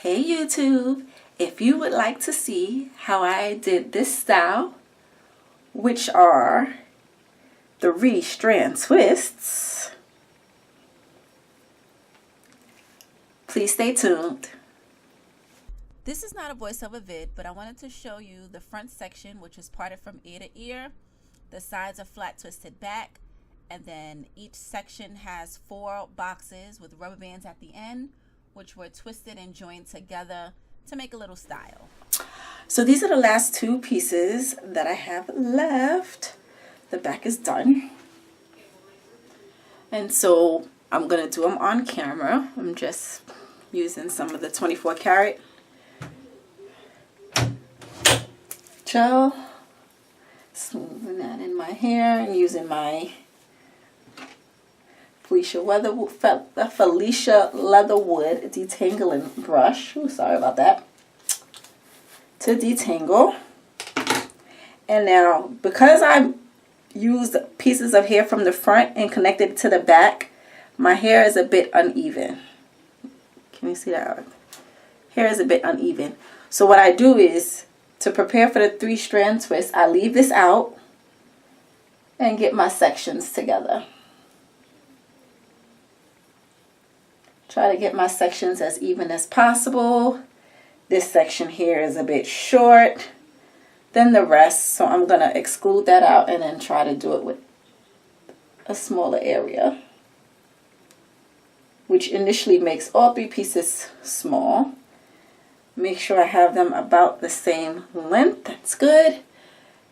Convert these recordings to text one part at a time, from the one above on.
Hey YouTube, if you would like to see how I did this style, which are 3 strand twists, please stay tuned. This is not a voiceover vid, but I wanted to show you the front section, which is parted from ear to ear. The sides are flat twisted back, and then each section has 4 boxes with rubber bands at the end, which were twisted and joined together to make a little style. So these are the last 2 pieces that I have left. The back is done. And so I'm going to do them on camera. I'm just using some of the 24 karat gel. Smoothing that in my hair and using my Felicia Leatherwood detangling brush. Ooh, sorry about that. To detangle. And now, because I used pieces of hair from the front and connected it to the back, my hair is a bit uneven. Can you see that? Hair is a bit uneven. So what I do is, to prepare for the 3 strand twist, I leave this out and get my sections together. Try to get my sections as even as possible. This section here is a bit short than the rest, so I'm going to exclude that out and then try to do it with a smaller area, which initially makes all 3 pieces small. Make sure I have them about the same length. That's good.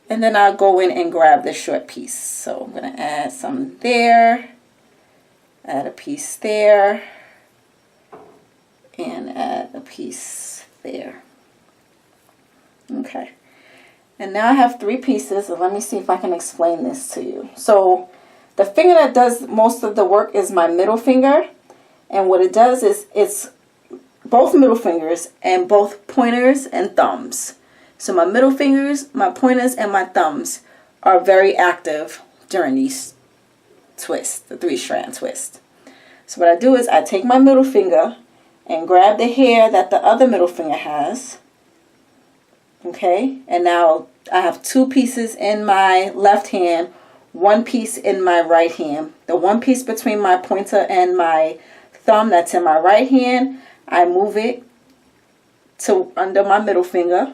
And then I'll go in and grab the short piece. So I'm going to add some there, add a piece there, and add a piece there. Okay. And now I have 3 pieces, and let me see if I can explain this to you. So the finger that does most of the work is my middle finger. And what it does is it's both middle fingers and both pointers and thumbs. So my middle fingers, my pointers, and my thumbs are very active during these twists, the 3 strand twist. So what I do is I take my middle finger and grab the hair that the other middle finger has. Okay, and now I have 2 pieces in my left hand, 1 piece in my right hand. The 1 piece between my pointer and my thumb that's in my right hand, I move it to under my middle finger,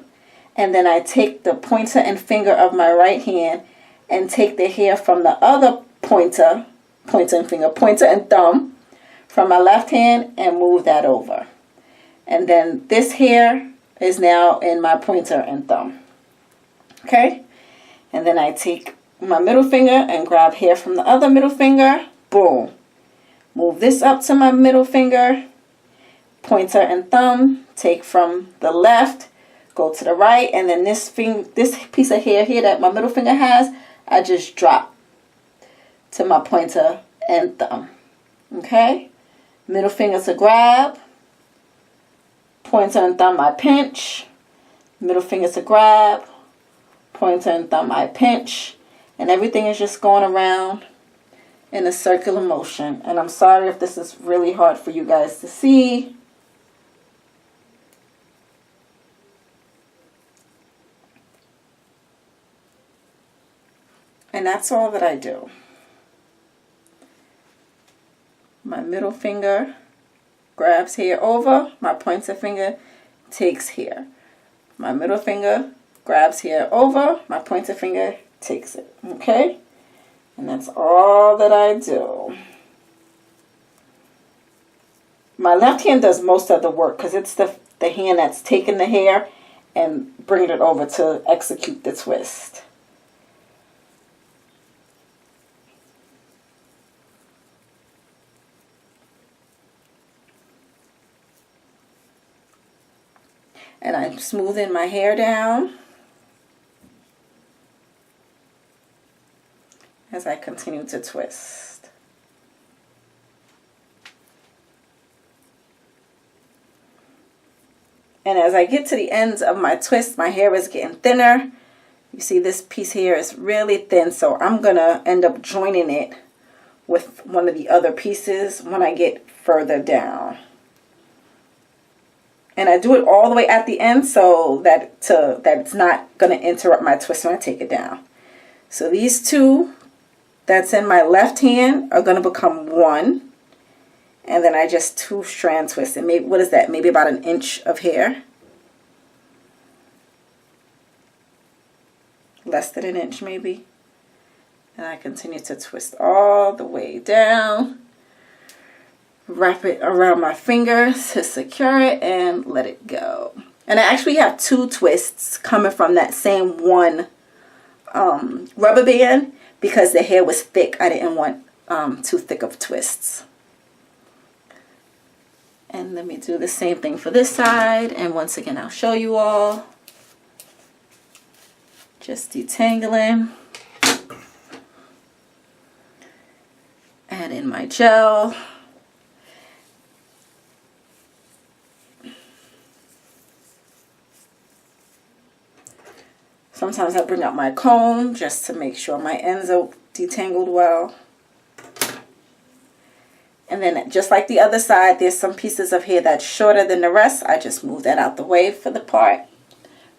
and then I take the pointer and finger of my right hand and take the hair from the other pointer and thumb from my left hand and move that over. And then this hair is now in my pointer and thumb. Okay? And then I take my middle finger and grab hair from the other middle finger. Boom. Move this up to my middle finger, pointer and thumb, take from the left, go to the right, and then this piece of hair here that my middle finger has, I just drop to my pointer and thumb. Okay? Middle finger to grab, pointer and thumb I pinch, middle finger to grab, pointer and thumb I pinch, and everything is just going around in a circular motion. And I'm sorry if this is really hard for you guys to see. And that's all that I do. My middle finger grabs hair over, my pointer finger takes hair. My middle finger grabs hair over, my pointer finger takes it. Okay? And that's all that I do. My left hand does most of the work because it's the hand that's taking the hair and bringing it over to execute the twist. And I'm smoothing my hair down as I continue to twist. And as I get to the ends of my twist, my hair is getting thinner. You see this piece here is really thin, so I'm going to end up joining it with one of the other pieces when I get further down. And I do it all the way at the end so that it's not going to interrupt my twist when I take it down. So these two that's in my left hand are going to become one. And then I just 2 strand twists. And maybe, what is that? Maybe about an inch of hair. Less than an inch maybe. And I continue to twist all the way down. Wrap it around my fingers to secure it and let it go. And I actually have 2 twists coming from that same one rubber band because the hair was thick. I didn't want too thick of twists. And let me do the same thing for this side. And once again, I'll show you all. Just detangling. Add in my gel. Sometimes I bring out my comb just to make sure my ends are detangled well. And then just like the other side, there's some pieces of hair that's shorter than the rest. I just move that out the way for the part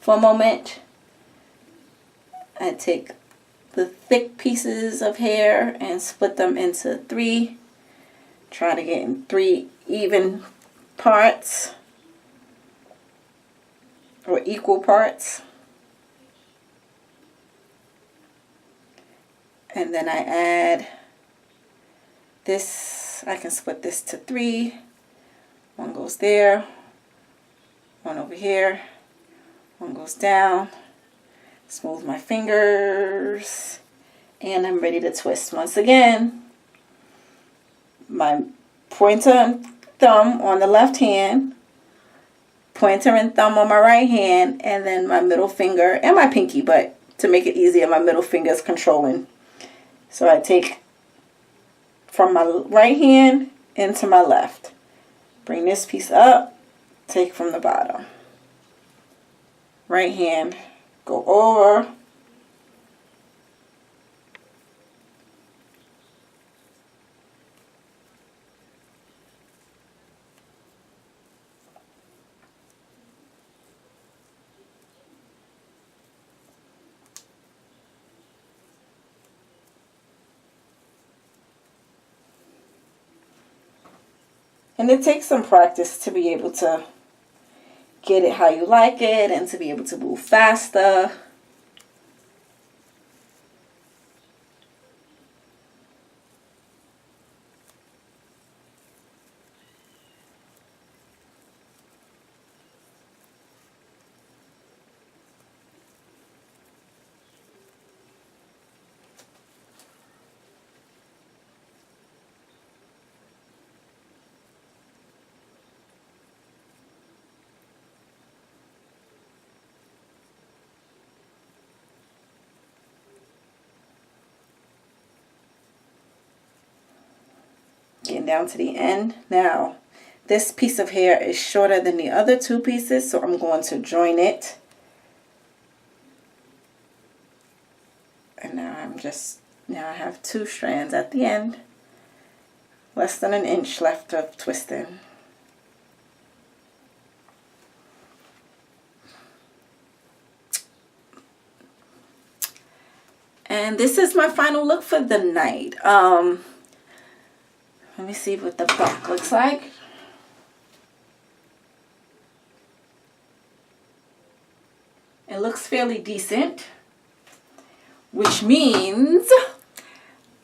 for a moment. I take the thick pieces of hair and split them into 3. Try to get in 3 even parts or equal parts. And then I add this. I can split this to 3. 1 goes there, 1 over here, 1 goes down. Smooth my fingers, and I'm ready to twist. Once again, my pointer and thumb on the left hand, pointer and thumb on my right hand, and then my middle finger and my pinky, but to make it easier, my middle finger is controlling. So I take from my right hand into my left. Bring this piece up, take from the bottom. Right hand, go over. And it takes some practice to be able to get it how you like it and to be able to move faster. Getting down to the end. Now, this piece of hair is shorter than the other 2 pieces, so I'm going to join it. And now I have 2 strands at the end. Less than an inch left of twisting. And this is my final look for the night. Let me see what the back looks like. It looks fairly decent, which means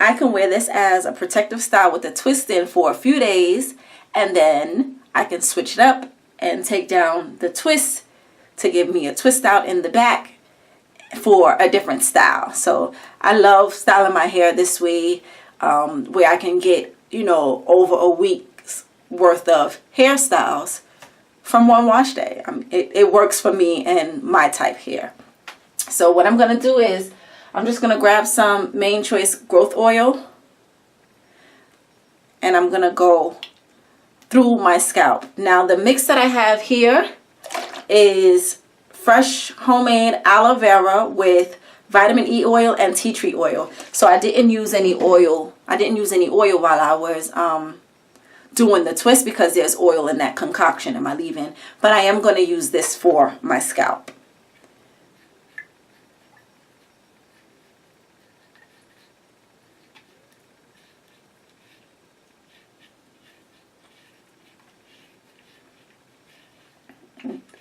I can wear this as a protective style with a twist in for a few days, and then I can switch it up and take down the twist to give me a twist out in the back for a different style. So I love styling my hair this way, where I can get, you know, over a week's worth of hairstyles from one wash day. It works for me and my type hair. So what I'm going to do is I'm just going to grab some Main Choice growth oil, and I'm going to go through my scalp. Now the mix that I have here is fresh homemade aloe vera with vitamin E oil and tea tree oil. So I didn't use any oil. I didn't use any oil while I was doing the twist because there's oil in that concoction in my leave-in. But I am going to use this for my scalp.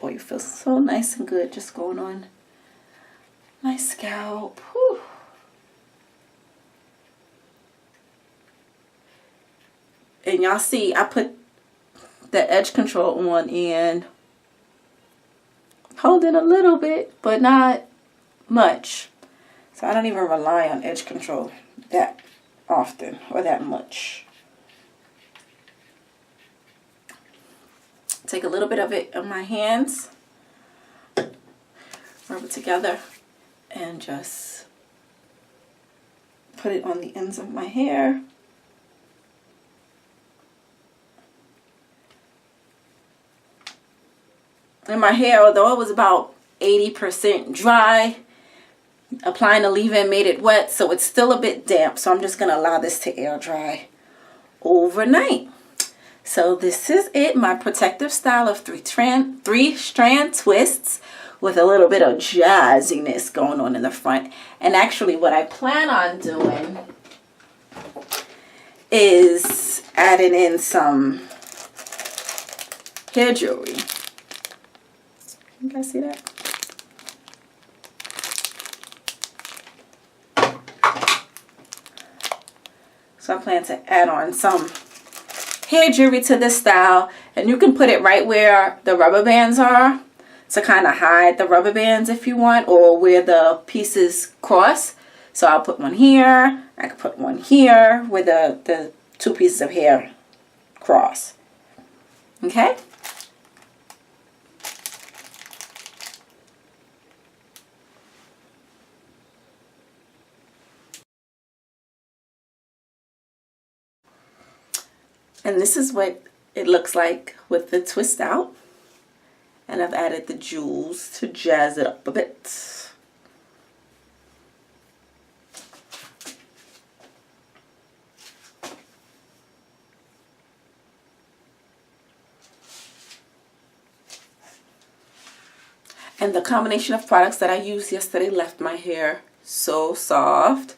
Oil feels so nice and good just going on my scalp. Whew. And y'all see I put the edge control on and hold it a little bit, but not much. So I don't even rely on edge control that often or that much. Take a little bit of it on my hands, rub it together, and just put it on the ends of my hair. And my hair, although it was about 80% dry, applying the leave-in made it wet, so it's still a bit damp. So I'm just going to allow this to air dry overnight. So this is it, my protective style of three strand twists with a little bit of jazziness going on in the front. And actually what I plan on doing is adding in some hair jewelry. You guys see that? So I plan to add on some hair jewelry to this style, and you can put it right where the rubber bands are to kind of hide the rubber bands if you want, or where the pieces cross. So I'll put one here, I can put one here where the two pieces of hair cross. Okay? And this is what it looks like with the twist out. And I've added the jewels to jazz it up a bit. And the combination of products that I used yesterday left my hair so soft.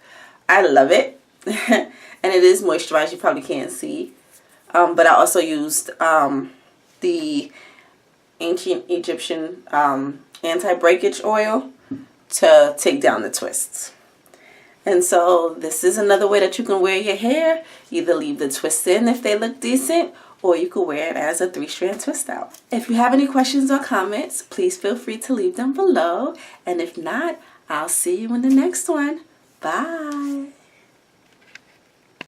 I love it. And it is moisturized, you probably can't see. But I also used the ancient Egyptian anti-breakage oil to take down the twists. And so this is another way that you can wear your hair. Either leave the twists in if they look decent, or you could wear it as a 3-strand twist out. If you have any questions or comments, please feel free to leave them below. And if not, I'll see you in the next one. Bye.